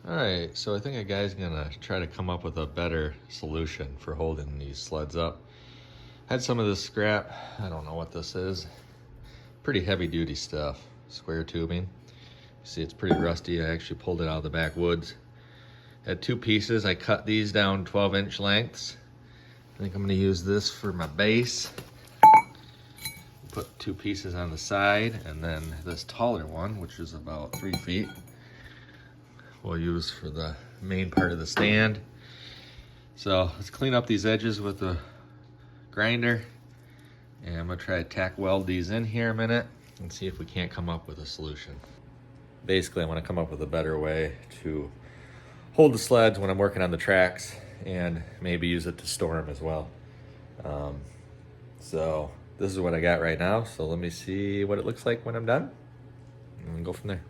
All right, so I think a guy's gonna try to come up with a better solution for holding these sleds up. Had some of this scrap, I don't know what this is. Pretty heavy duty stuff, square tubing. See, it's pretty rusty. I actually pulled it out of the backwoods. Had two pieces. I cut these down 12-inch lengths. I think I'm gonna use this for my base. Put two pieces on the side, and then this taller one, which is about 3 feet, we'll use for the main part of the stand. So let's clean up these edges with a grinder, and I'm gonna try to tack weld these in here a minute and see if we can't come up with a solution. Basically, I wanna come up with a better way to hold the sleds when I'm working on the tracks and maybe use it to store them as well. So this is what I got right now. So let me see what it looks like when I'm done and go from there.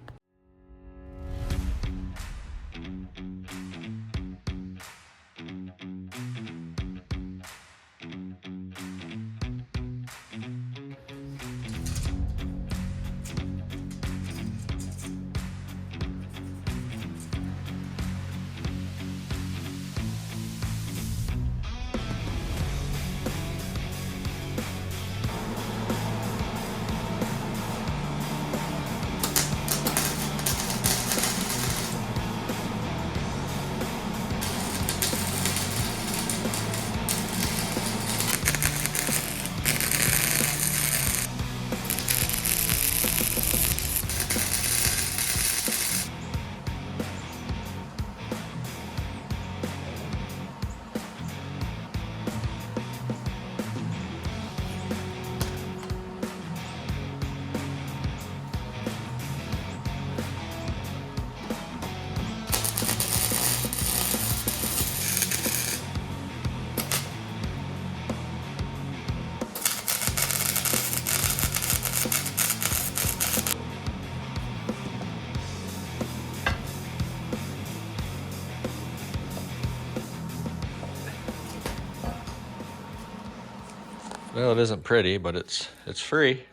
Well, it isn't pretty, but it's free.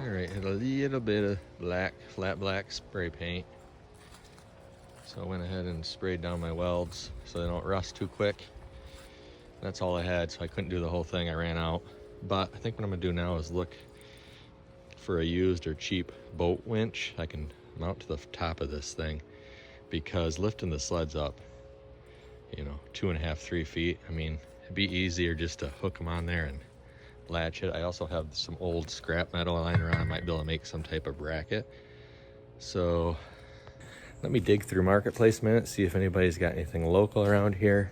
All right, a little bit of black, flat black spray paint. So I went ahead and sprayed down my welds so they don't rust too quick. That's all I had, so I couldn't do the whole thing. I ran out. But I think what I'm gonna do now is look for a used or cheap boat winch I can mount to the top of this thing, because lifting the sleds up, 2.5, 3 feet, I mean, it'd be easier just to hook them on there and latch it. I also have some old scrap metal lying around. I might be able to make some type of bracket. So let me dig through Marketplace a minute, see if anybody's got anything local around here.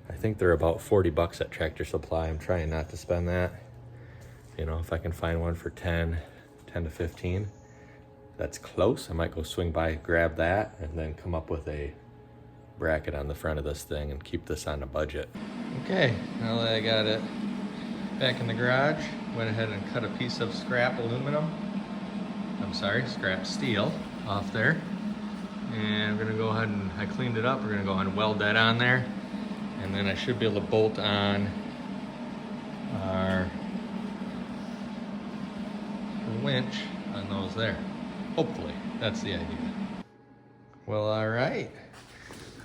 I think they're about 40 bucks at Tractor Supply. I'm trying not to spend that. If I can find one for 10 to 15, that's close. I might go swing by, grab that, and then come up with a bracket on the front of this thing and keep this on a budget. Okay, now that I got it back in the garage, went ahead and cut a piece of scrap steel off there. And we're gonna go ahead and, I cleaned it up, we're gonna go ahead and weld that on there. And then I should be able to bolt on our winch on those there. Hopefully, that's the idea. Well, all right.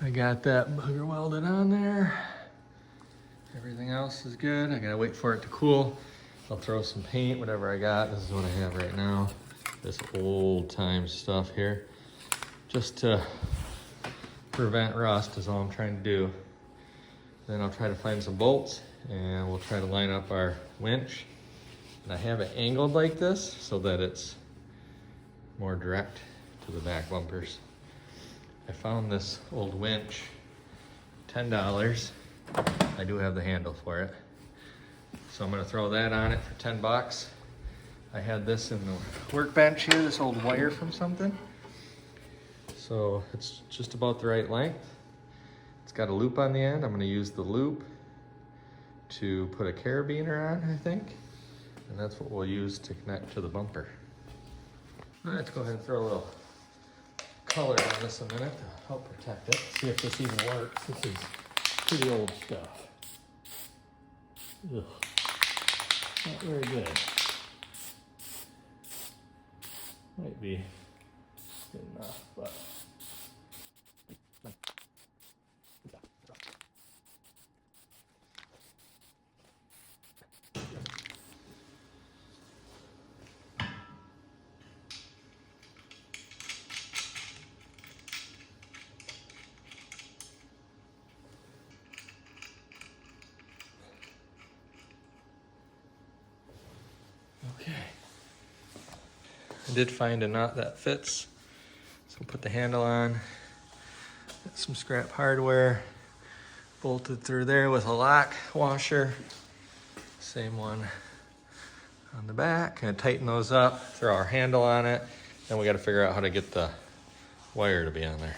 I got that bugger welded on there. Everything else is good. I gotta wait for it to cool. I'll throw some paint, whatever I got. This is what I have right now. This old time stuff here. Just to prevent rust is all I'm trying to do. Then I'll try to find some bolts and we'll try to line up our winch. And I have it angled like this so that it's more direct to the back bumpers. I found this old winch, $10. I do have the handle for it. So I'm gonna throw that on it for 10 bucks. I had this in the workbench here, this old wire from something. So it's just about the right length. It's got a loop on the end. I'm gonna use the loop to put a carabiner on, I think. And that's what we'll use to connect to the bumper. All right, let's go ahead and throw a little color on this a minute to help protect it. See if this even works. This is pretty old stuff. Ugh. Not very good. Might be good enough, but I did find a nut that fits. So put the handle on. Got some scrap hardware bolted through there with a lock washer. Same one on the back. Gonna tighten those up, throw our handle on it. Then we gotta figure out how to get the wire to be on there.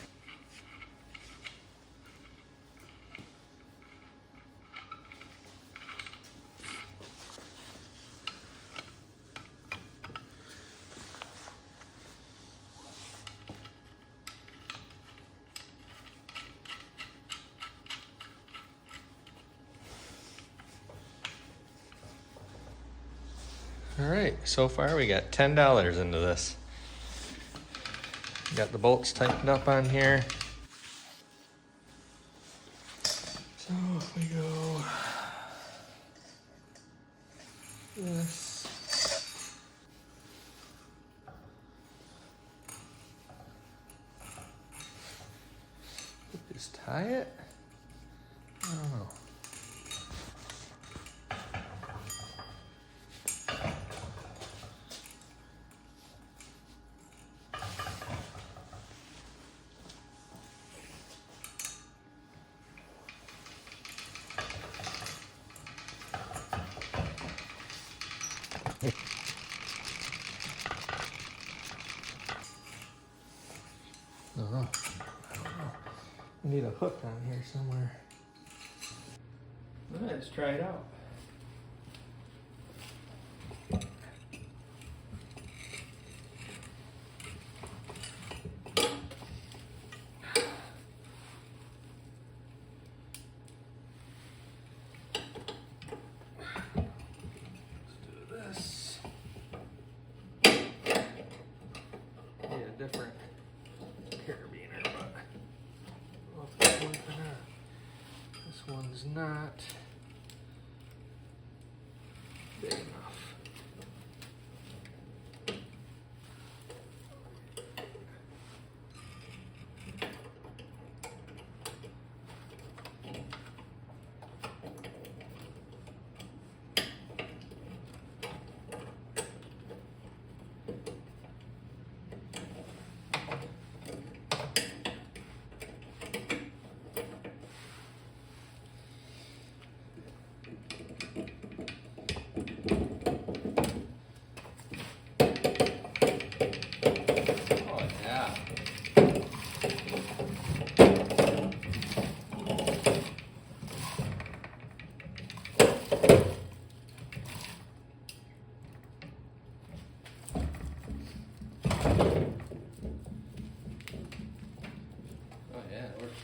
All right, so far we got $10 into this. Got the bolts tightened up on here. So if we go this. Just tie it? I don't know. No, I don't know. I need a hook on here somewhere. Let's try it out. Different carabiner, but I don't know if this works or not. This one's not big enough.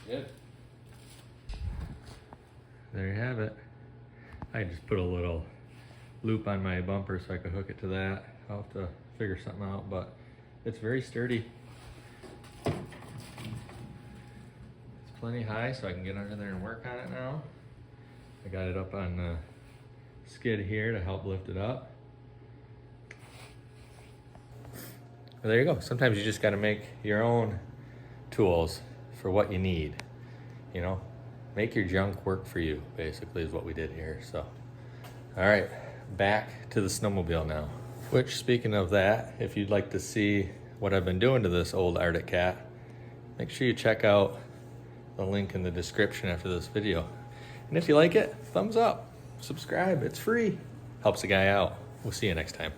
Good. There you have it. I just put a little loop on my bumper so I could hook it to that. I'll have to figure something out, but it's very sturdy. It's plenty high so I can get under there and work on it now. I got it up on the skid here to help lift it up. Well, there you go. Sometimes you just got to make your own tools for what you need. You know, make your junk work for you, basically, is what we did here. So, all right, back to the snowmobile now. Which, speaking of that, if you'd like to see what I've been doing to this old Arctic Cat, make sure you check out the link in the description after this video. And if you like it, thumbs up, subscribe, it's free. Helps a guy out. We'll see you next time.